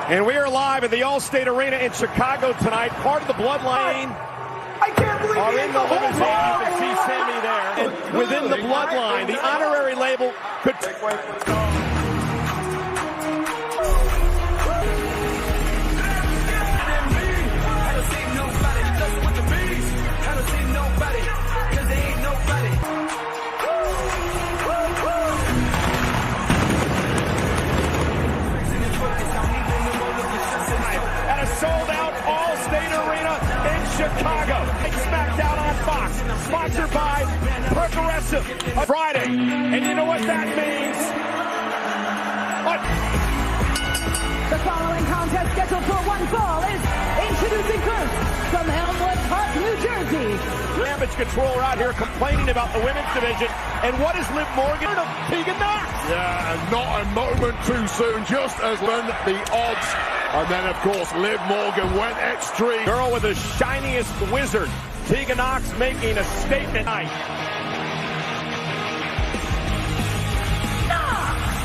And we are live at the Allstate Arena in Chicago tonight. Part of the Bloodline I can't believe are in the limousine. You can see Sammy there. And within the Bloodline, the honorary label could... sold-out Allstate Arena in Chicago. SmackDown on Fox, sponsored by Progressive. Friday, and you know what that means? What? The following contest scheduled for one fall is introducing first from Elmwood Park, New Jersey. Damage Control are out here complaining about the women's division. And what is Liv Morgan of Tegan Nox? Yeah, and not a moment too soon, just as when the odds. And then, of course, Liv Morgan went extreme. Girl with the shiniest wizard. Tegan Nox making a statement tonight.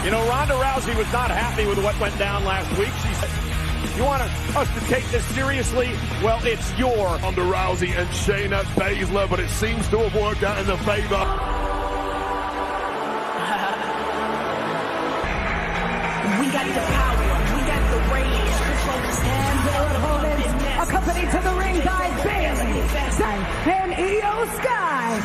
You know, Ronda Rousey was not happy with what went down last week. She said, you want us to take this seriously? Well, it's your Ronda Rousey and Shayna Baszler, but it seems to have worked out in the favor. We got the power. We got the rage. And their opponents, accompanied to the ring by Bayley and Io Sky.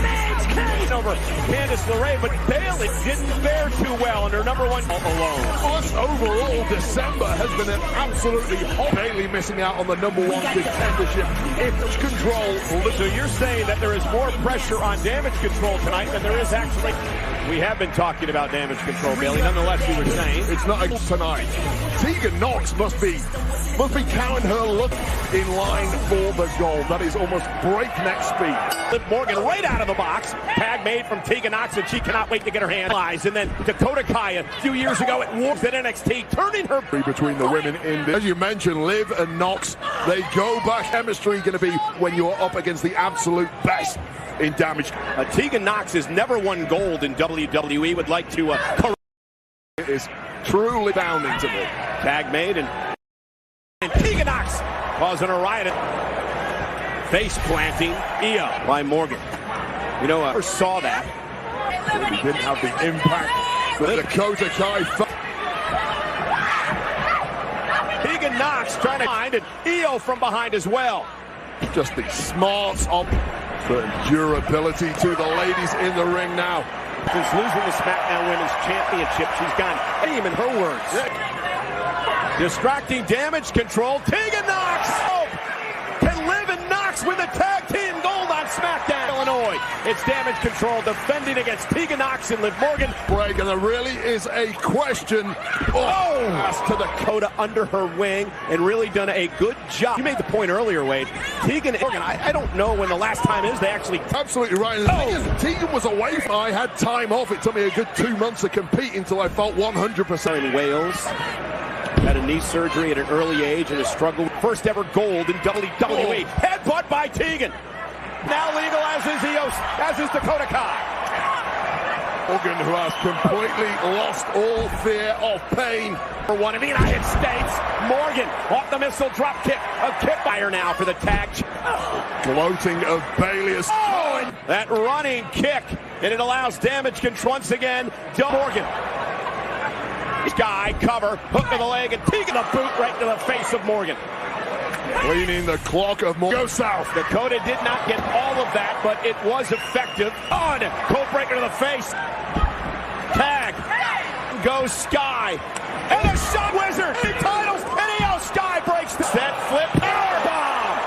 Damage Control over Candice LeRae, but Bayley didn't fare too well in her number one alone. Us overall, December has been an absolutely hot. Bayley missing out on the number one contendership. It's Control. So you're saying that there is more pressure on Damage Control tonight than there is actually. We have been talking about Damage Control, Bayley. Nonetheless, you were saying it's not tonight. Tegan Nox must be counting her look in line for the gold. That is almost breakneck speed. Liv Morgan right out of the box. Tag made from Tegan Nox, and she cannot wait to get her hand. And then Dakota Kai a few years ago at Wolves at NXT, turning her between the women in this. As you mentioned, Liv and Nox, they go back. Chemistry going to be when you're up against the absolute best in Damage. Tegan Nox has never won gold in WWE. Would like to it is truly bounding to me. Tag made, and Tegan Nox causing a riot. Face planting Io by Morgan. You know, I first saw that. He didn't have the impact that Dakota Kai. Tegan Nox trying to find it. Io from behind as well. Just the smarts of certain durability to the ladies in the ring now. Since losing the SmackDown Women's Championship, she's gone aim in her words. Distracting Damage Control. Tegan Nox! Oh, can Liv and Nox win the tag team gold on SmackDown, Illinois? It's Damage Control defending against Tegan Nox and Liv Morgan. Break, and there really is a question. As to Dakota under her wing and really done a good job. You made the point earlier, Wade. Tegan and Morgan, I don't know when the last time is they actually... Absolutely right. And the thing is, Tegan was away. I had time off. It took me a good 2 months to compete until I felt 100%. In Wales. Had a knee surgery at an early age and has struggled. First ever gold in WWE. Headbutt by Tegan. Now legal as is Io, as is Dakota Kai. Morgan, who has completely lost all fear of pain. For one in the United States. Morgan off the missile drop kick. A kick by her now for the tag. Gloating of Bayley. Oh, and that running kick. And it allows Damage Control once again. Morgan. Guy cover, hook to the leg, and Tegan a boot right to the face of Morgan. Cleaning the clock of Morgan. Go south. Dakota did not get all of that, but it was effective. On cold breaker to the face. Tag. Goes Sky. And a shot wizard. The titles. And Io Sky breaks the set flip. Powerbomb.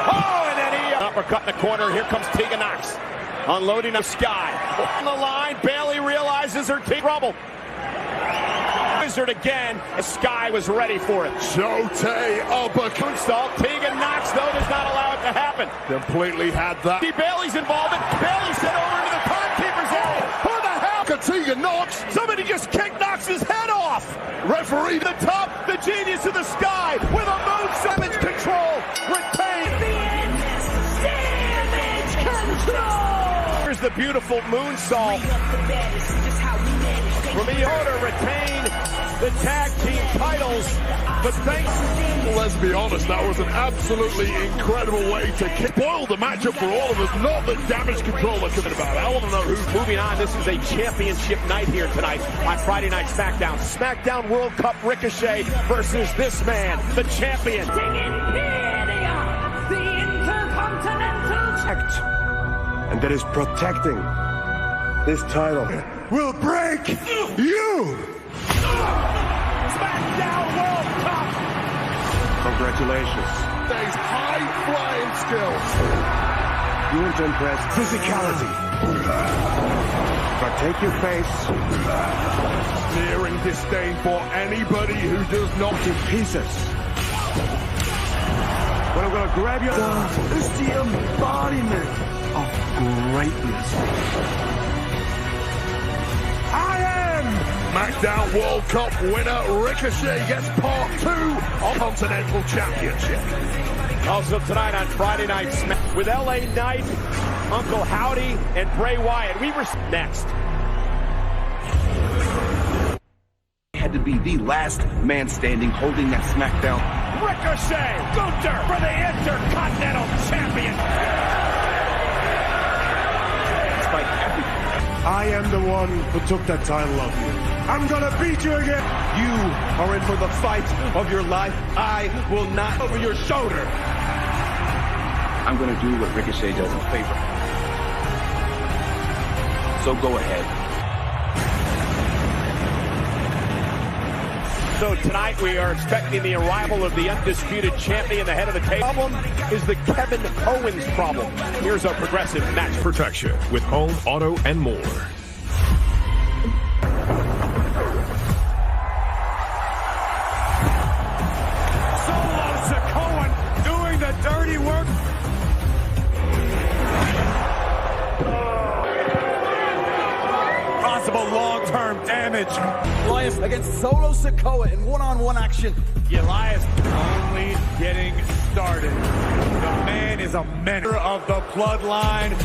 Oh, and then Io. Uppercut in the corner. Here comes Tegan Nox. Unloading of Sky. On the line. Bayley realizes her trouble. Wizard again. Sky was ready for it. Shote uppercut. Tegan Nox, though, does not allow it to happen. Completely had that. Bayley's involvement. Bayley sent over into the timekeeper's area. Who the hell? Tegan Nox. Somebody just kicked Nox's head off. Referee. The top, the genius of the sky with a move. Damage Control. Retain. Damage Control. Here's the beautiful moonsault. Miota retain the tag team titles, but thanks. Let's be honest, that was an absolutely incredible way to spoil the matchup for all of us. Not the Damage Control are coming about. I want to know who's moving on. This is a championship night here tonight on Friday Night SmackDown. SmackDown World Cup Ricochet versus this man, the champion. The Intercontinental Champion. And that is protecting this title will break you. SmackDown World Cup. Congratulations. These high-flying skills. You want to impress physicality. But take your face. Sneering disdain for anybody who does not in pieces. But I'm going to grab you. This is the embodiment of greatness. I am SmackDown World Cup winner. Ricochet gets part 2 of Continental Championship. Also tonight on Friday Night Smack with LA Knight, Uncle Howdy, and Bray Wyatt. We were next. Had to be the last man standing holding that SmackDown. Ricochet, Gunther for the Intercontinental Champion. Despite everything. I am the one who took that title off you. I'm gonna beat you again. You are in for the fight of your life. I will not over your shoulder. I'm gonna do what Ricochet does in favor. So go ahead. So tonight we are expecting the arrival of the undisputed champion, the head of the table. Problem is the Kevin Owens problem. Here's our Progressive match protection with home, auto, and more. Solo Sikoa doing the dirty work. Possible long-term damage. Elias against Solo Sikoa in one-on-one action. Elias only getting started. The man is a mentor of the bloodline.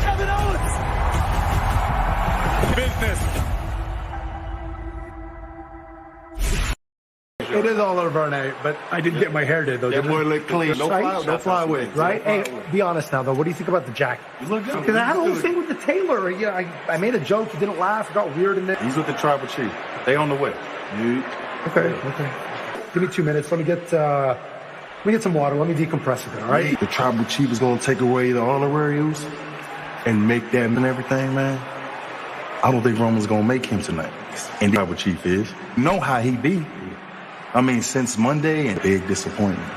Kevin Owens! Business. It is all over, Nate, but I did get my hair did, though. That boy look clean. No fly Right? Hey, be honest now, though. What do you think about the jacket? You look good. Because I had a whole thing with the tailor. Yeah, I made a joke. He didn't laugh. It got weird in there. He's with the tribal chief. They on the way. Okay. Give me 2 minutes. Let me get some water. Let me decompress a bit, all right? The tribal chief is going to take away the honorariums and make that and everything, man. I don't think Roman's going to make him tonight. And the tribal chief is. You know how he be. I mean, since Monday, and big disappointment.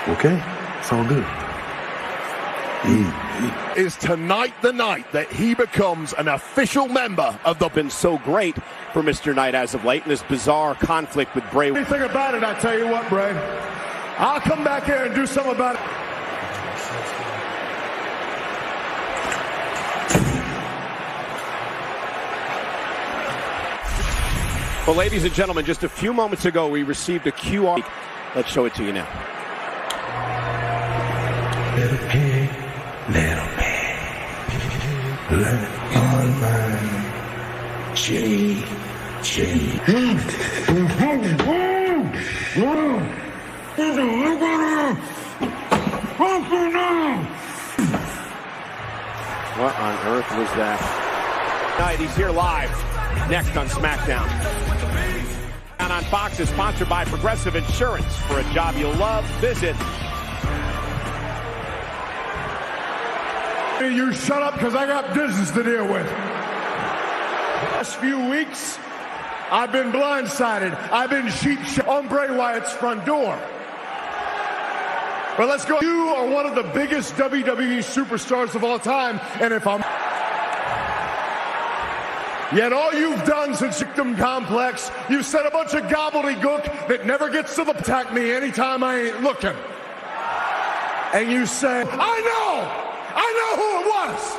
Okay? It's all good. Is tonight the night that he becomes an official member of the... Been so great for Mr. Knight as of late in this bizarre conflict with Bray. Anything about it, I tell you what, Bray. I'll come back here and do something about it. Well, ladies and gentlemen, just a few moments ago, we received a QR. Let's show it to you now. Little pig, let on my cheek. What on earth was that? Tonight, he's here live. Next on SmackDown. And on Fox is sponsored by Progressive Insurance. For a job you'll love, visit. You shut up, because I got business to deal with. Last few weeks, I've been blindsided. I've been sheep on Bray Wyatt's front door. But let's go. You are one of the biggest WWE superstars of all time, and if I'm... Yet all you've done since Victim Complex, you've said a bunch of gobbledygook that never gets to the attack me anytime I ain't looking. And you say, I know who it was.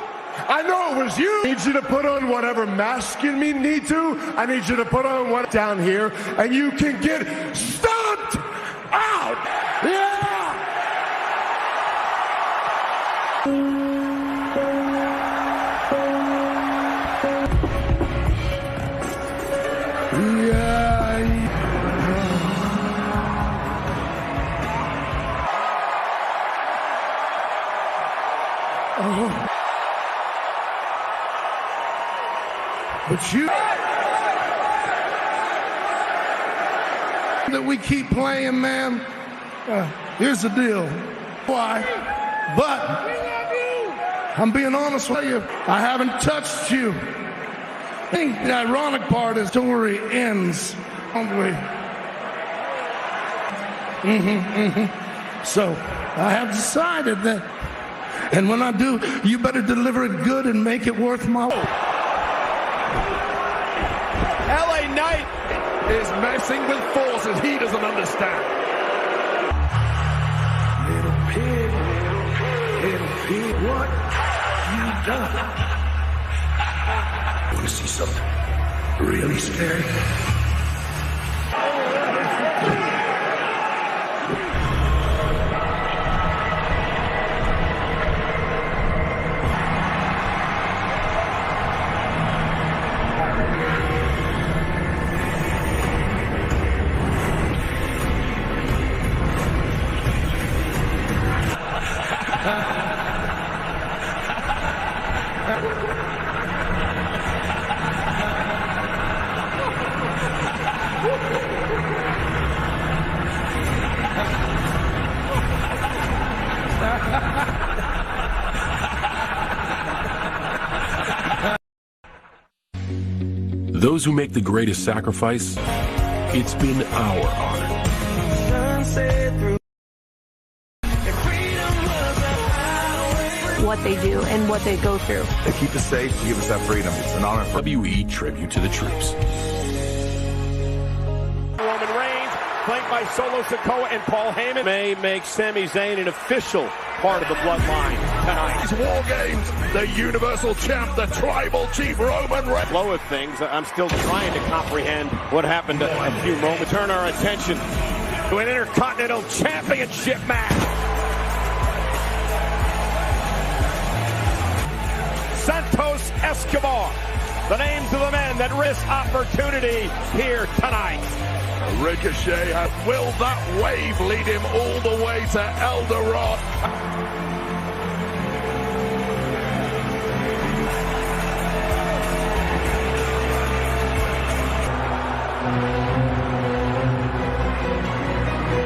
I know it was you. I need you to put on whatever mask you need to. I need you to put on what down here, and you can get stomped out. Yeah! But you that we keep playing, man. Here's the deal. Why? But I'm being honest with you. I haven't touched you. I think the ironic part is the story ends, don't we? So I have decided that, and when I do, you better deliver it good and make it worth my while. LA Knight Is messing with forces he doesn't understand. Little pig, what you done? Want to see something really scary? Those who make the greatest sacrifice, it's been our honor. What they do and what they go through. They keep us safe, give us that freedom. It's an honor for WE tribute to the troops. Roman Reigns, flanked by Solo Sikoa and Paul Heyman, may make Sami Zayn an official part of the bloodline tonight. These War Games, the Universal Champ, the Tribal Chief Roman Reigns. Flow of things, I'm still trying to comprehend what happened a few moments. Turn our attention to an Intercontinental Championship match. Santos Escobar, the names of the men that risk opportunity here tonight. Ricochet, will that wave lead him all the way to El Dorado?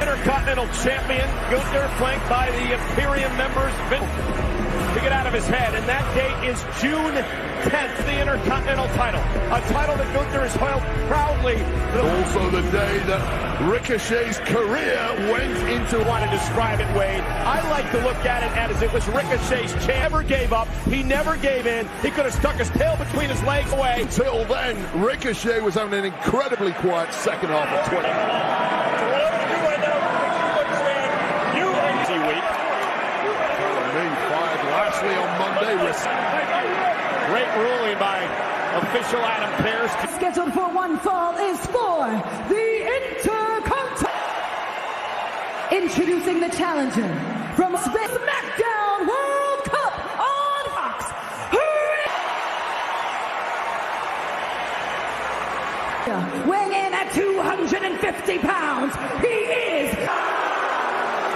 Intercontinental Champion Gunther, flanked by the Imperium members, to get out of his head, and that date is June 10th, the Intercontinental title. A title that Gunther has held proudly. Also the day that Ricochet's career went into... Want to describe it, Wade? I like to look at it as it was Ricochet's chance. Never gave up. He never gave in. He could have stuck his tail between his legs away. Until then, Ricochet was having an incredibly quiet second half of 20. Lashley on Monday. Great ruling by official Adam Pearce. Scheduled for one fall is for the Intercontinental. Introducing the challenger from SmackDown World Cup on Fox. Weighing in at 250 pounds, he is...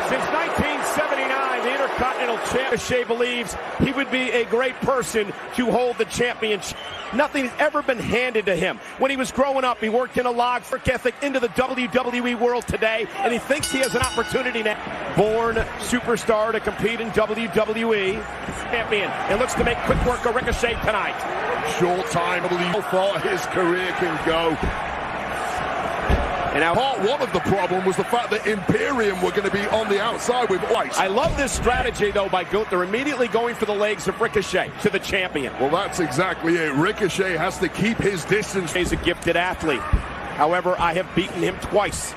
Since 1979, the Intercontinental Champ, Ricochet believes he would be a great person to hold the championship. Nothing's ever been handed to him. When he was growing up, he worked in a log work ethic into the WWE world today, and he thinks he has an opportunity now. Born superstar to compete in WWE. Champion, and looks to make quick work of Ricochet tonight. Short time, how far his career can go. And now, part one of the problem was the fact that Imperium were going to be on the outside with White. I love this strategy, though, by Gunther, immediately going for the legs of Ricochet to the champion. Well, that's exactly it. Ricochet has to keep his distance. He's a gifted athlete. However, I have beaten him twice.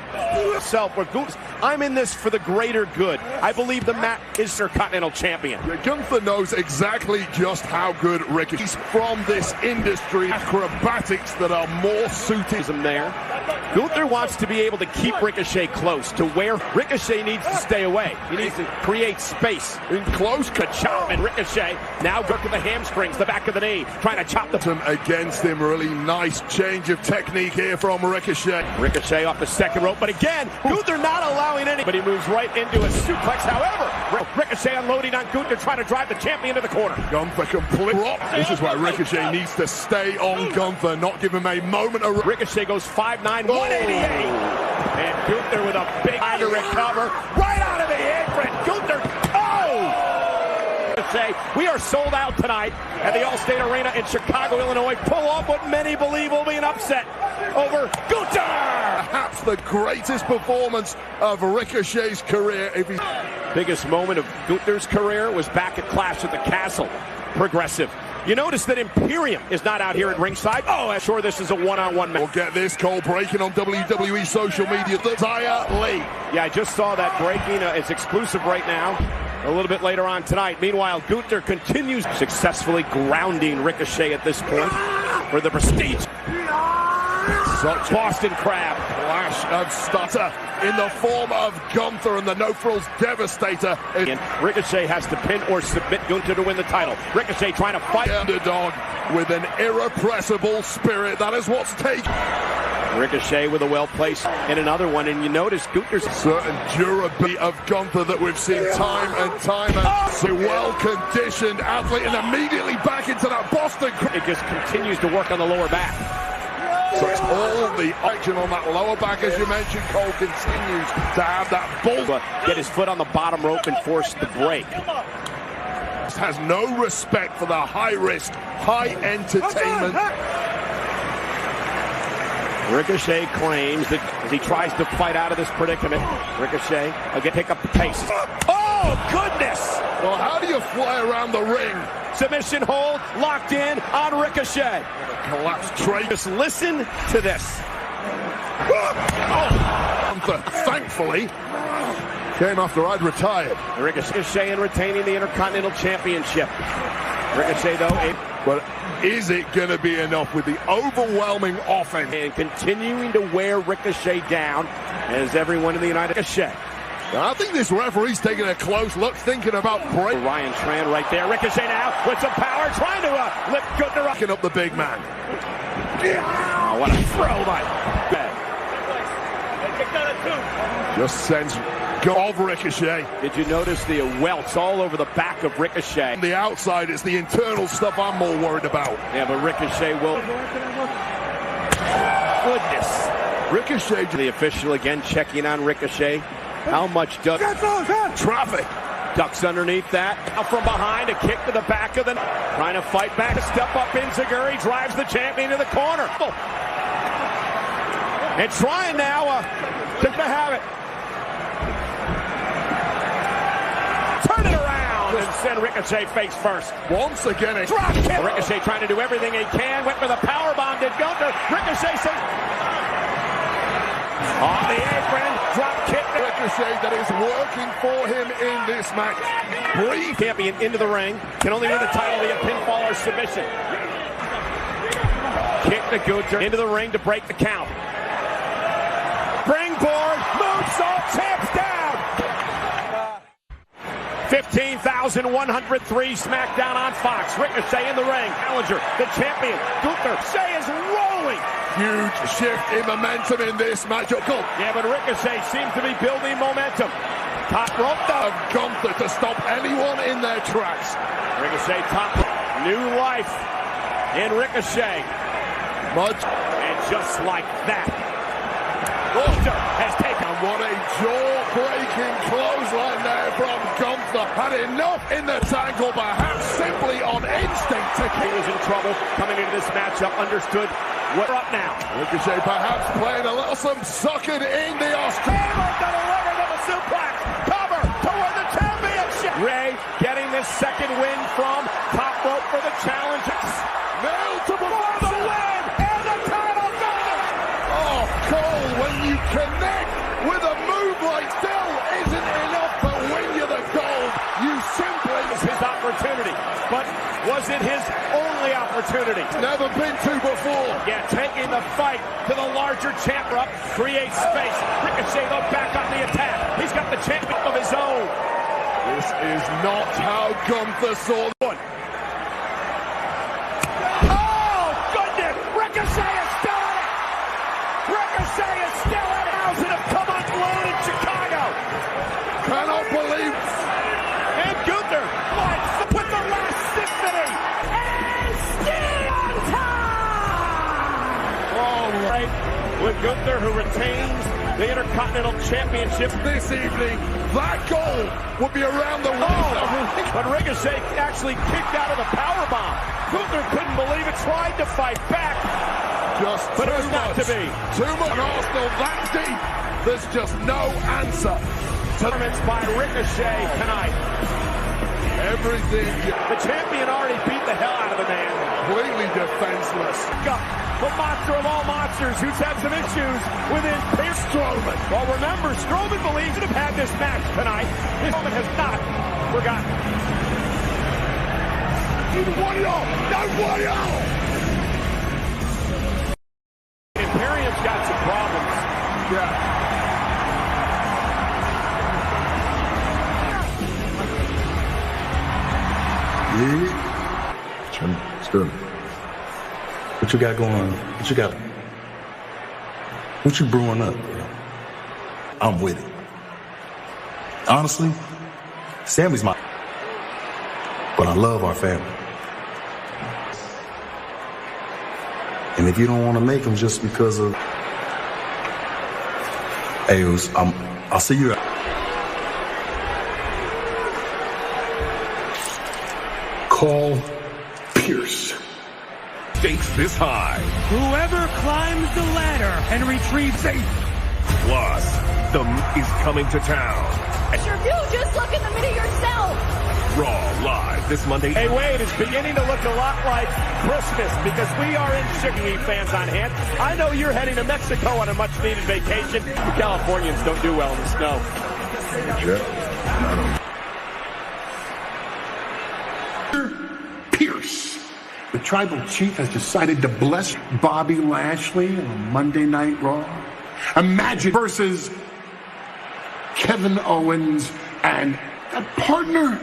I'm in this for the greater good. I believe the Matt is Intercontinental Champion. Gunther knows exactly just how good Ricochet is from this industry. Acrobatics that are more suited. There. Gunther wants to be able to keep Ricochet close to where Ricochet needs to stay away. He needs to create space. In close, Chop and Ricochet now go to the hamstrings, the back of the knee, trying to chop the against him. Really nice change of technique here from Ricochet. Ricochet off the second rope, but again, Gunther not allowing any. But he moves right into a suplex. However, Ricochet unloading on Gunther, trying to drive the champion to the corner. Gunther complete. This is why Ricochet needs to stay on Gunther, not give him a moment of. Ricochet goes 5'9", 188. And Gunther with a big eye to recover. Right out of the apron. Gunther. We are sold out tonight at the Allstate Arena in Chicago, Illinois. Pull off what many believe will be an upset over Gunther. Perhaps the greatest performance of Ricochet's career. Biggest moment of Gunther's career was back at Clash at the Castle. Progressive. You notice that Imperium is not out here at ringside. Oh, I'm sure this is a one-on-one match. We'll get this, Cole, breaking on WWE social media. Xia Li. Yeah, I just saw that breaking. It's exclusive right now. A little bit later on tonight. Meanwhile, Gunther continues successfully grounding Ricochet at this point for the prestige. Such Boston Crab. Flash of stutter in the form of Gunther and the no-frills Devastator. And Ricochet has to pin or submit Gunther to win the title. Ricochet trying to fight. Underdog with an irrepressible spirit. That is what's taken. Ricochet with a well-placed and another one, and you notice Gunther's certain durability of Gunther that we've seen time and time and so well-conditioned athlete, and immediately back into that Boston. It just continues to work on the lower back. So it's all the action on that lower back, as you mentioned. Cole continues to have that bull. Get his foot on the bottom rope and force the break. Has no respect for the high-risk, high-entertainment. Ricochet claims that as he tries to fight out of this predicament, Ricochet again pick up the pace. Oh, goodness! Well, how do you fly around the ring? Submission hold, locked in on Ricochet. Collapsed trade. Just listen to this. Gunther, thankfully, came after I'd retired. Ricochet and retaining the Intercontinental Championship. Ricochet, though, but is it going to be enough with the overwhelming offense? And continuing to wear Ricochet down as everyone in the United Ricochet. I think this referee's taking a close look, thinking about break. Ryan Tran right there. Ricochet now with some power, trying to lift Gunther up. Picking up the big man. Oh, what a throw by. Just sends of Ricochet. Did you notice the welts all over the back of Ricochet? On the outside, it's the internal stuff I'm more worried about. Yeah, but Ricochet will. Goodness. Ricochet. The official again checking on Ricochet. How much does traffic? Ducks underneath that. Out from behind, a kick to the back of the. Trying to fight back. A step up Enziguri drives the champion to the corner. And trying now to have it. Turn it around and send Ricochet face first. Once again, a drop kick. Ricochet trying to do everything he can. Went for the powerbomb to Gunther. Ricochet says. On the apron, drop kick. Ricochet that is working for him in this match. Brief champion into the ring. Can only win the title via pinfall or submission. Kick to Gunther into the ring to break the count. Springboard, moonsault, champs down. 15,103 SmackDown on Fox. Ricochet in the ring. Challenger, the champion. Gunther. Ricochet is rolling. Huge shift in momentum in this matchup. Yeah, but Ricochet seems to be building momentum. Top rope though. Gunther to stop anyone in their tracks. Ricochet top rope. New life in Ricochet. And just like that, Gunther has taken. What a jaw-breaking clothesline there from Gunther. Had enough in the tank, or perhaps simply on instinct. He was in trouble coming into this matchup. Understood. We're up now. Ricochet perhaps playing a little some suckered in the Australian. Delivered with a suplex. Cover toward the championship. Ray getting this second win from top rope for the challenge. Nailed to the win and the title. Oh, Cole, when you connect with a move like still isn't enough to win you the gold. You simply was his opportunity, but was it his only opportunity? opportunity. Never been to before. Yeah, taking the fight to the larger champ up, creates space. Ricochet though back on the attack. He's got the champion of his own. This is not how Gunther saw one. Oh, goodness! Ricochet is still in it! Ricochet is still in it! Thousand have come unglued in Chicago! Cannot believe. And Gunther with the last symphony! And still on top! All right, with Gunther, who retains the Intercontinental Championship This evening, that goal would be around the world. But Ricochet actually kicked out of the powerbomb. Gunther couldn't believe it, tried to fight back. But it was not to be. Too much Arsenal that deep. There's just no answer. Tournaments by Ricochet tonight. Everything. The champion already beat the hell out of the man. Completely defenseless. The monster of all monsters who's had some issues with his peer Strowman. Well, remember, Strowman believes to have had this match tonight. Strowman has not forgotten. You won it all. Not won it all. Imperium's got some problems. Yeah. Yeah. Still. What you got going on? What you got? What you brewing up? I'm with it. Honestly, Sammy's my... But I love our family. And if you don't want to make them just because of... Hey, I'll see you... Call Pierce. Stakes this high. Whoever climbs the ladder and retrieves safe. Plus, the is coming to town. Sure do. Just look in the mirror yourself. Raw live this Monday. Hey, wait, it's beginning to look a lot like Christmas because we are in Chicago fans on hand. I know you're heading to Mexico on a much-needed vacation. The Californians don't do well in the snow. Pierce. The tribal chief has decided to bless Bobby Lashley on Monday Night Raw. Imagine versus Kevin Owens, and that partner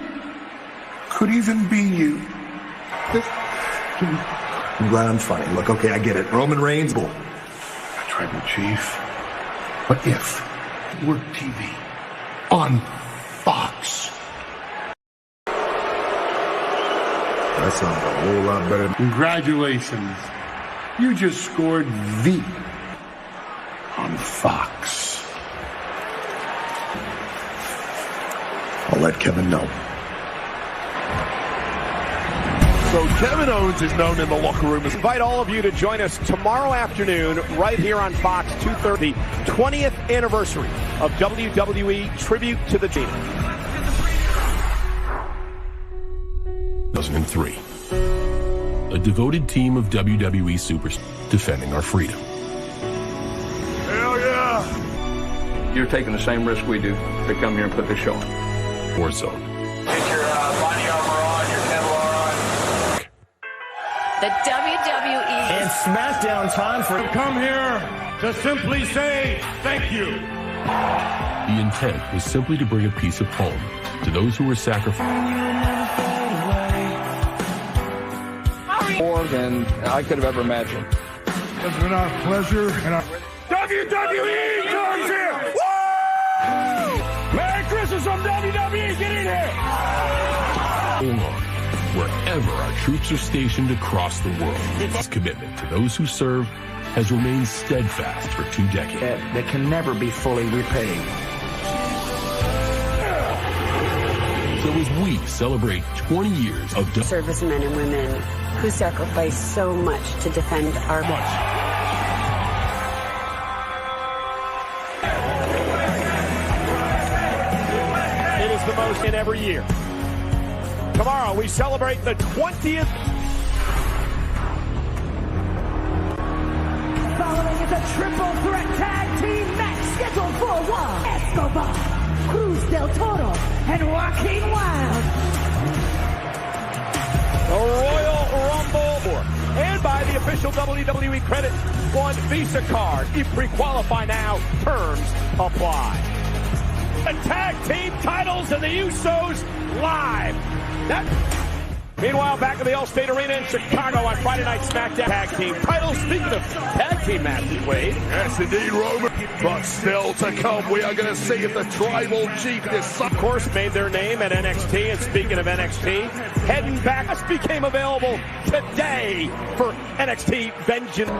could even be you. I'm glad I'm funny. Look, okay, I get it. Roman Reigns, bull. Tribal chief. What if we're TV on Fox? That sounds a whole lot better. Congratulations. You just scored V on Fox. I'll let Kevin know. So Kevin Owens is known in the locker room as... Invite all of you to join us tomorrow afternoon right here on Fox, 2:30, 20th anniversary of WWE Tribute to the Team. 2003. A devoted team of WWE superstars defending our freedom. Hell yeah! You're taking the same risk we do to come here and put this show on. Warzone. Get your body armor on, your Kevlar on. The WWE And SmackDown time for Come here to simply say thank you. The intent was simply to bring a piece of home to those who were sacrificed. More than I could have ever imagined. It's been our pleasure and our... WWE comes here! Woo! Merry Christmas from WWE! Get in here! Wherever our troops are stationed across the world, this commitment to those who serve has remained steadfast for 2 decades. that can never be fully repaid. So as we celebrate 20 years of servicemen and women who sacrifice so much to defend our... It is the most in every year. Tomorrow we celebrate the 20th. Following is a triple threat tag team match scheduled for one. Escobar, Cruz del Toro, and Joaquin Wilde. The Royal Rumble the official WWE Credit One Visa card. You pre-qualify now. Terms apply. The tag team titles and the Usos live. Meanwhile, back at the Allstate Arena in Chicago on Friday Night SmackDown tag team titles. Speaking of tag team matches, Wade. Yes, indeed, Roman. But still to come, we are going to see if the Tribal Chief is... Of course, made their name at NXT. And speaking of NXT, heading back, this became available today for NXT Vengeance.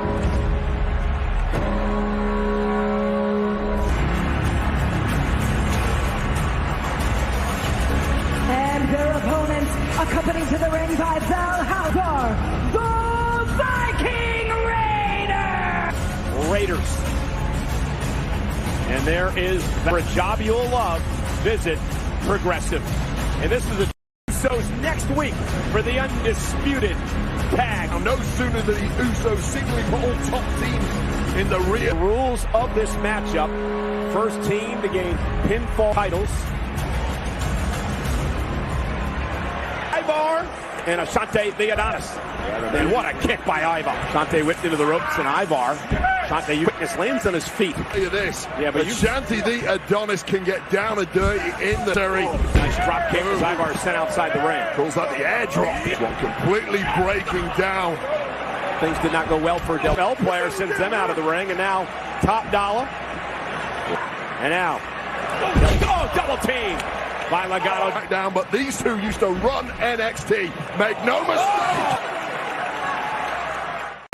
And their opponents, accompanied to the ring by Valhalla, the Viking Raiders. And there is, for a job you'll love, visit Progressive. And this is the Usos next week for the undisputed tag. Now, no sooner than the Usos singly put all top teams in the rear. The rules of this matchup: first team to gain pinfall titles. Ivar and Ashante the Adonis. And what a kick by Ivar. Ashante whipped into the ropes, and Ivar. Ashante, you witness, lands on his feet. Look at this. Yeah, but Ashante the Adonis can get down and dirty in the series. Nice drop kick as Ivar is sent outside the ring. Calls that the air drop. This one completely breaking down. Things did not go well for Del. Bell player sends them out of the ring, and now Top Dollar. And now, double team by Legado. Back down, but these two used to run NXT. Make no mistake.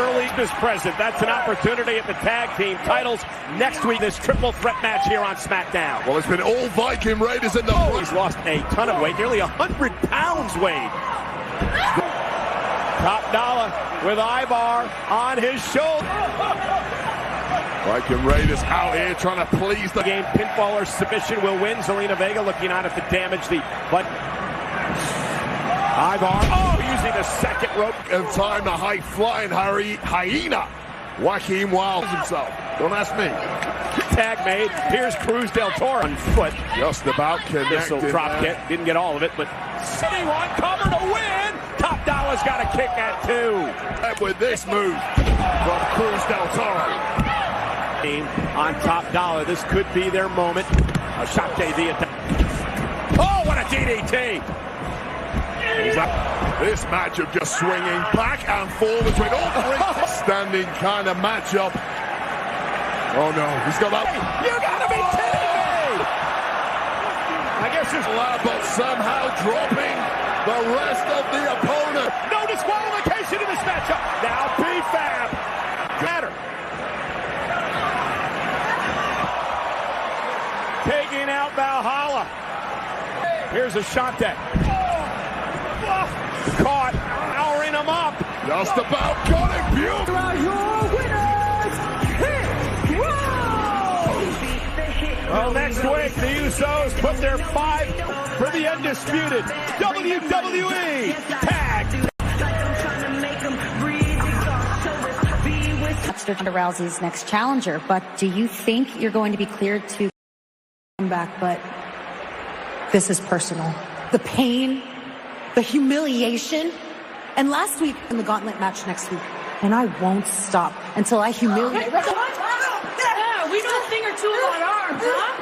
Early is present. That's an opportunity at the tag team titles next week. This triple threat match here on SmackDown. Well, it's been all Viking Raiders in the He's lost a ton of weight, nearly 100 pounds, Wade. Top Dollar with Ivar on his shoulder. Viking Raiders out here trying to please the game. Pinfall or submission will win. Zelina Vega looking on it to damage the but Ivar, using the second rope. In time, the high-flying hyena. Joaquin Wilde himself. Don't ask me. Tag made. Here's Cruz del Toro on foot. Just about connected. Missile drop kick. Didn't get all of it, but City one cover to win. Top Dollar's got a kick at 2. And with this move from Cruz del Toro. On Top Dollar. This could be their moment. Ashante the attack. Oh, what a DDT. This matchup just swinging back and forth between all three. Standing kind of matchup. Oh no, he's got that. You gotta be kidding me! I guess it's loud, but somehow dropping the rest of the opponent. No disqualification in this matchup. Now PFAB. Matter. Taking out Valhalla. Here's Ashante. Caught, powering him up. Just about got it, beautiful. Your winners, well, next week, the Usos put their 5 for the undisputed WWE Tag. Ronda Rousey's next challenger, but do you think you're going to be cleared to come back? But this is personal. The pain, the humiliation, and last week in the gauntlet match next week. And I won't stop until I humiliate. Yeah, we know a thing or two about arms, huh?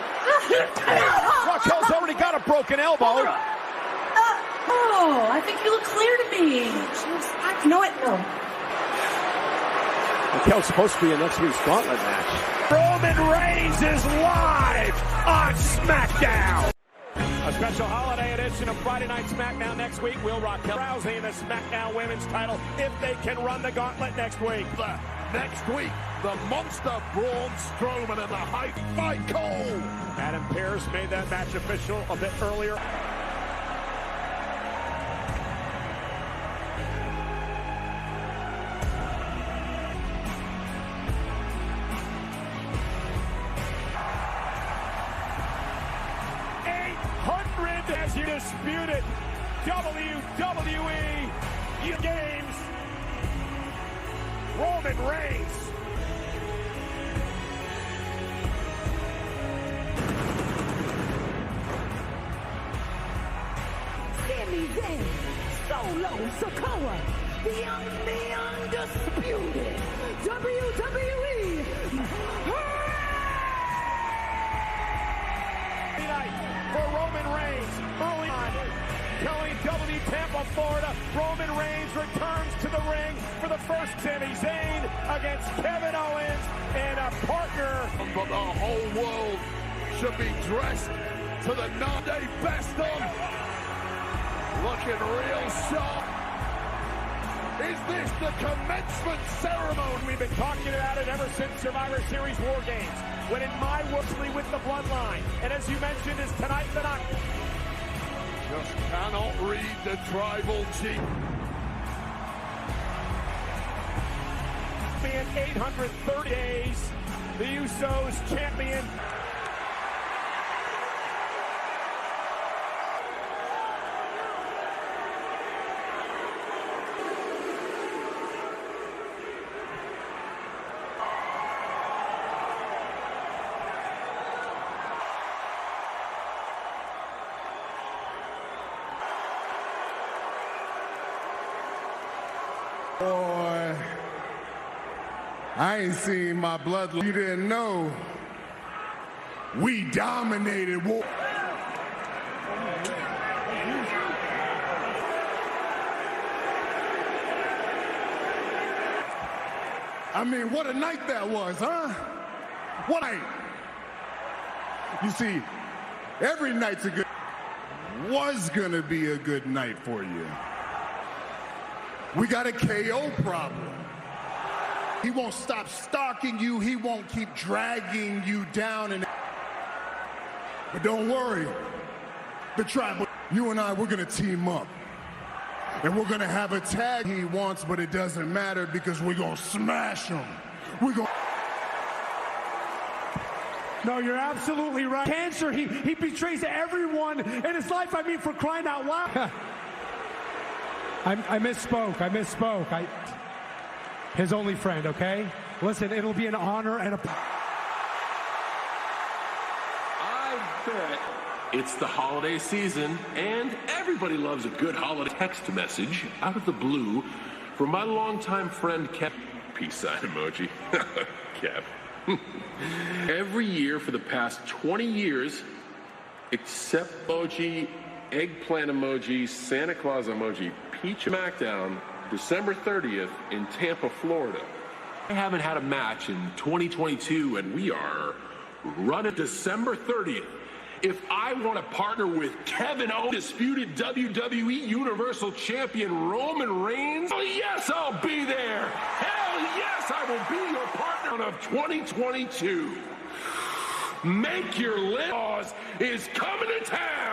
Raquel's already got a broken elbow. I think you look clear to me. You know what? No. Raquel's supposed to be in next week's gauntlet match. Roman Reigns is live on SmackDown. A special holiday edition of Friday Night SmackDown next week. Will Raquel Rousey in the SmackDown Women's title if they can run the gauntlet next week. Next week, the monster Braun Strowman and the High Fight Cole. Adam Pearce made that match official a bit earlier. As you disputed WWE Games, Roman Reigns. Sami Zayn, Solo Sikoa, the undisputed WWE Tonight for Roman Reigns, early on, telling Tampa, Florida, Roman Reigns returns to the ring for the first. Sami Zayn against Kevin Owens and a partner. But the whole world should be dressed to the non-day best of. Looking real sharp. Is this the commencement ceremony? We've been talking about it ever since Survivor Series War Games. When in my Woodley with the bloodline. And as you mentioned, is tonight the night. Just cannot read the tribal chief. In 830 days, the Usos champion. Boy, I ain't seen my blood. You didn't know. We dominated war. I mean, what a night that was, huh? What a night. You see, every night's was gonna be a good night for you. We got a KO problem. He won't stop stalking you. He won't keep dragging you down. But don't worry. The tribal, you and I, we're going to team up. And we're going to have a tag he wants, but it doesn't matter because we're going to smash him. We're going. No, you're absolutely right. Cancer, he betrays everyone in his life. I mean, for crying out loud. I misspoke. His only friend, okay? Listen, it'll be an honor and a... I bet it's the holiday season, and everybody loves a good holiday text message out of the blue from my longtime friend, Kev. Peace sign emoji. Kev. Every year for the past 20 years, except emoji, eggplant emoji, Santa Claus emoji, Peach SmackDown, December 30th in Tampa, Florida. I haven't had a match in 2022, and we are running December 30th. If I want to partner with Kevin Owens, disputed WWE Universal Champion Roman Reigns, hell yes, I'll be there. Hell yes, I will be your partner of 2022. Make your list is coming to town.